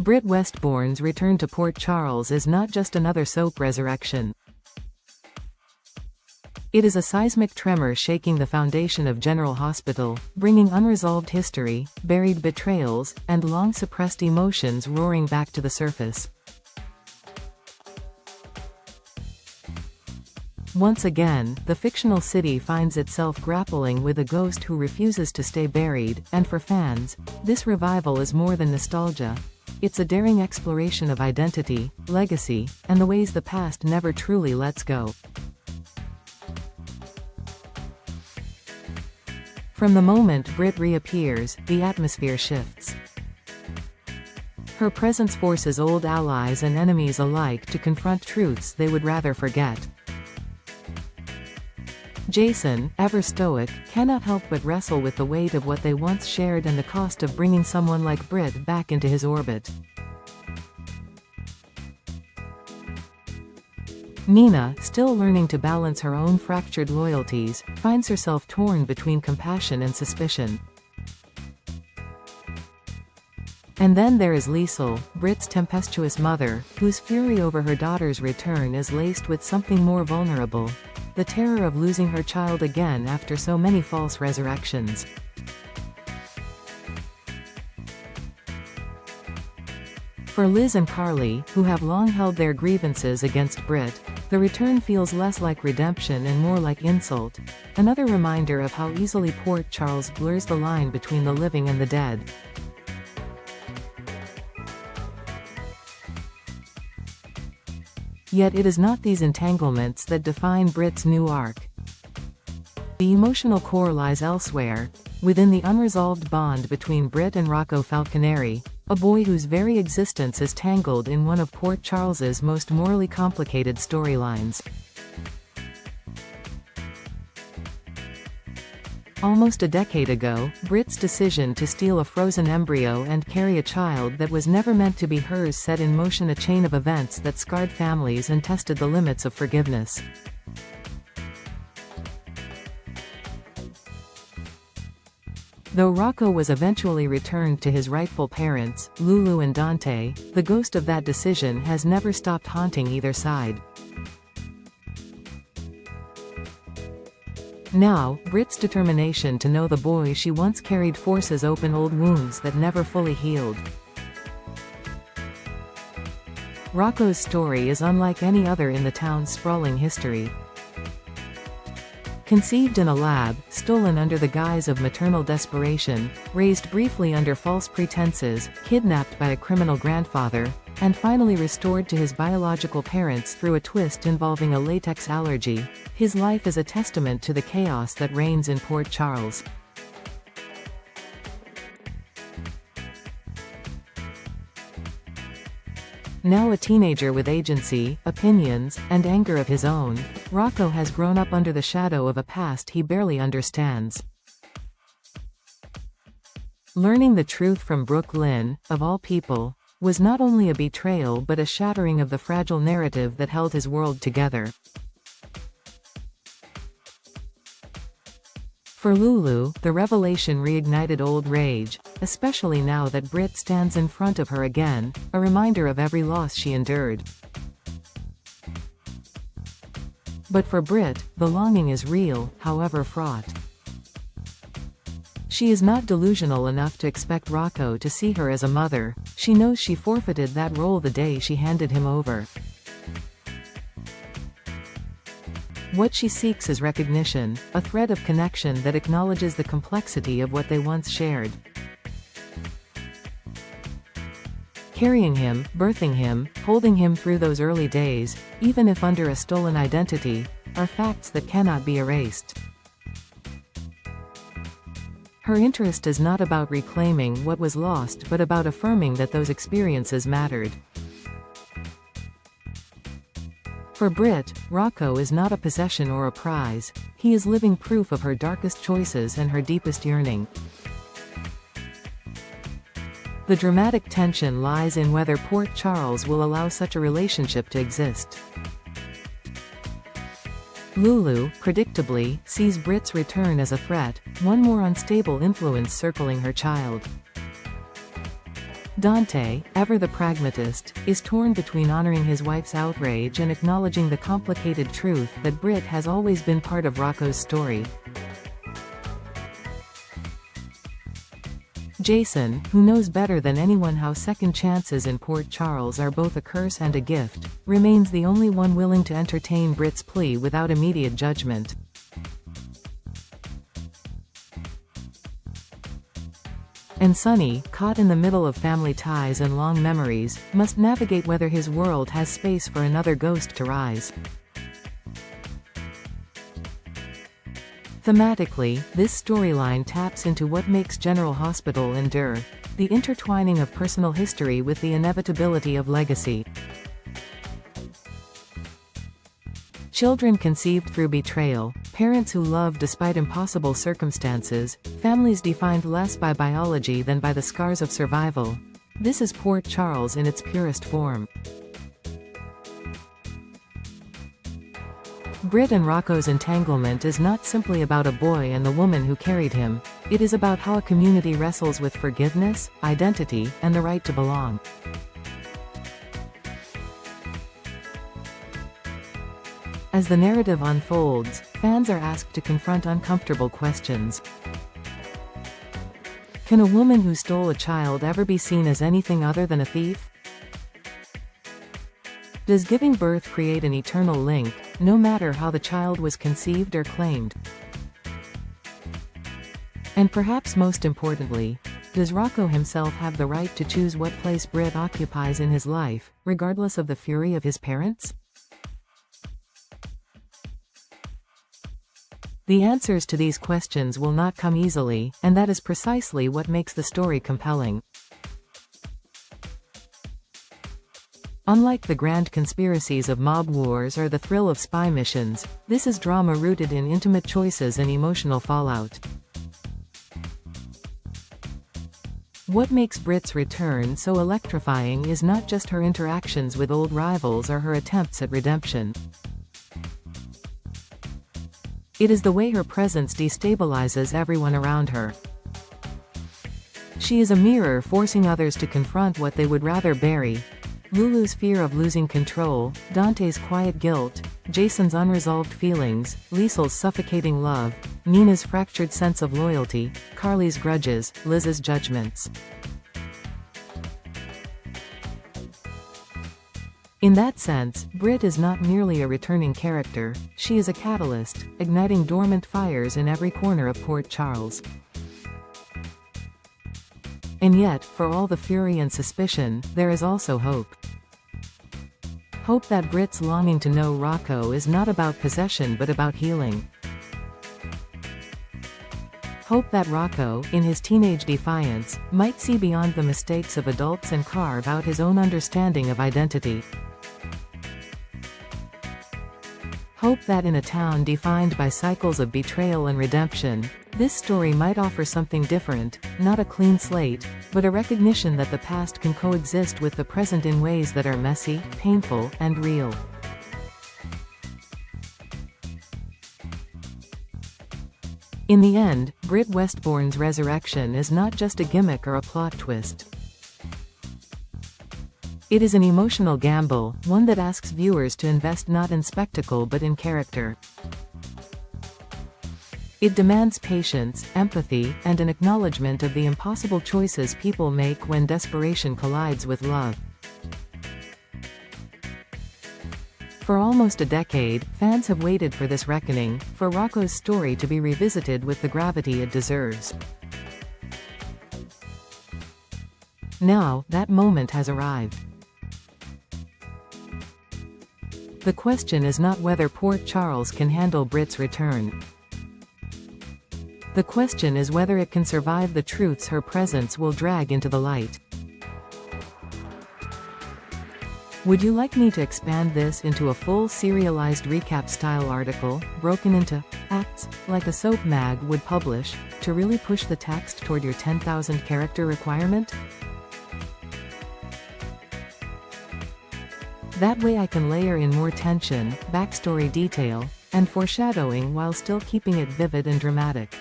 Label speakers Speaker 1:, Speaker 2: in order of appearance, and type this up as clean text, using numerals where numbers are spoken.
Speaker 1: Britt Westbourne's return to Port Charles is not just another soap resurrection. It is a seismic tremor shaking the foundation of General Hospital, bringing unresolved history, buried betrayals, and long-suppressed emotions roaring back to the surface. Once again, the fictional city finds itself grappling with a ghost who refuses to stay buried, and for fans, this revival is more than nostalgia. It's a daring exploration of identity, legacy, and the ways the past never truly lets go. From the moment Britt reappears, the atmosphere shifts. Her presence forces old allies and enemies alike to confront truths they would rather forget. Jason, ever stoic, cannot help but wrestle with the weight of what they once shared and the cost of bringing someone like Britt back into his orbit. Nina, still learning to balance her own fractured loyalties, finds herself torn between compassion and suspicion. And then there is Liesl, Britt's tempestuous mother, whose fury over her daughter's return is laced with something more vulnerable: the terror of losing her child again after so many false resurrections. For Liz and Carly, who have long held their grievances against Britt, the return feels less like redemption and more like insult, another reminder of how easily Port Charles blurs the line between the living and the dead. Yet it is not these entanglements that define Britt's new arc. The emotional core lies elsewhere, within the unresolved bond between Britt and Rocco Falconeri, a boy whose very existence is tangled in one of Port Charles's most morally complicated storylines. Almost a decade ago, Britt's decision to steal a frozen embryo and carry a child that was never meant to be hers set in motion a chain of events that scarred families and tested the limits of forgiveness. Though Rocco was eventually returned to his rightful parents, Lulu and Dante, the ghost of that decision has never stopped haunting either side. Now, Britt's determination to know the boy she once carried forces open old wounds that never fully healed. Rocco's story is unlike any other in the town's sprawling history. Conceived in a lab, stolen under the guise of maternal desperation, raised briefly under false pretenses, kidnapped by a criminal grandfather, and finally restored to his biological parents through a twist involving a latex allergy, his life is a testament to the chaos that reigns in Port Charles. Now a teenager with agency, opinions, and anger of his own, Rocco has grown up under the shadow of a past he barely understands. Learning the truth from Brooke Lynn, of all people, was not only a betrayal but a shattering of the fragile narrative that held his world together. For Lulu, the revelation reignited old rage, especially now that Britt stands in front of her again, a reminder of every loss she endured. But for Britt, the longing is real, however fraught. She is not delusional enough to expect Rocco to see her as a mother. She knows she forfeited that role the day she handed him over. What she seeks is recognition, a thread of connection that acknowledges the complexity of what they once shared. Carrying him, birthing him, holding him through those early days, even if under a stolen identity, are facts that cannot be erased. Her interest is not about reclaiming what was lost but about affirming that those experiences mattered. For Britt, Rocco is not a possession or a prize, he is living proof of her darkest choices and her deepest yearning. The dramatic tension lies in whether Port Charles will allow such a relationship to exist. Lulu, predictably, sees Britt's return as a threat, one more unstable influence circling her child. Dante, ever the pragmatist, is torn between honoring his wife's outrage and acknowledging the complicated truth that Britt has always been part of Rocco's story. Jason, who knows better than anyone how second chances in Port Charles are both a curse and a gift, remains the only one willing to entertain Britt's plea without immediate judgment. And Sonny, caught in the middle of family ties and long memories, must navigate whether his world has space for another ghost to rise. Thematically, this storyline taps into what makes General Hospital endure: the intertwining of personal history with the inevitability of legacy. Children conceived through betrayal, parents who love despite impossible circumstances, families defined less by biology than by the scars of survival. This is Port Charles in its purest form. Britt and Rocco's entanglement is not simply about a boy and the woman who carried him. It is about how a community wrestles with forgiveness, identity, and the right to belong. As the narrative unfolds, fans are asked to confront uncomfortable questions. Can a woman who stole a child ever be seen as anything other than a thief? Does giving birth create an eternal link, no matter how the child was conceived or claimed? And perhaps most importantly, does Rocco himself have the right to choose what place Britt occupies in his life, regardless of the fury of his parents? The answers to these questions will not come easily, and that is precisely what makes the story compelling. Unlike the grand conspiracies of mob wars or the thrill of spy missions, this is drama rooted in intimate choices and emotional fallout. What makes Britt's return so electrifying is not just her interactions with old rivals or her attempts at redemption. It is the way her presence destabilizes everyone around her. She is a mirror forcing others to confront what they would rather bury: Lulu's fear of losing control, Dante's quiet guilt, Jason's unresolved feelings, Liesel's suffocating love, Nina's fractured sense of loyalty, Carly's grudges, Liz's judgments. In that sense, Britt is not merely a returning character, she is a catalyst, igniting dormant fires in every corner of Port Charles. And yet, for all the fury and suspicion, there is also hope. Hope that Britt's longing to know Rocco is not about possession but about healing. Hope that Rocco, in his teenage defiance, might see beyond the mistakes of adults and carve out his own understanding of identity. Hope that in a town defined by cycles of betrayal and redemption, this story might offer something different, not a clean slate, but a recognition that the past can coexist with the present in ways that are messy, painful, and real. In the end, Britt Westbourne's resurrection is not just a gimmick or a plot twist. It is an emotional gamble, one that asks viewers to invest not in spectacle but in character. It demands patience, empathy, and an acknowledgement of the impossible choices people make when desperation collides with love. For almost a decade, fans have waited for this reckoning, for Rocco's story to be revisited with the gravity it deserves. Now, that moment has arrived. The question is not whether Port Charles can handle Britt's return. The question is whether it can survive the truths her presence will drag into the light. Would you like me to expand this into a full serialized recap-style article, broken into acts, like a soap mag would publish, to really push the text toward your 10,000 character requirement? That way I can layer in more tension, backstory detail, and foreshadowing while still keeping it vivid and dramatic.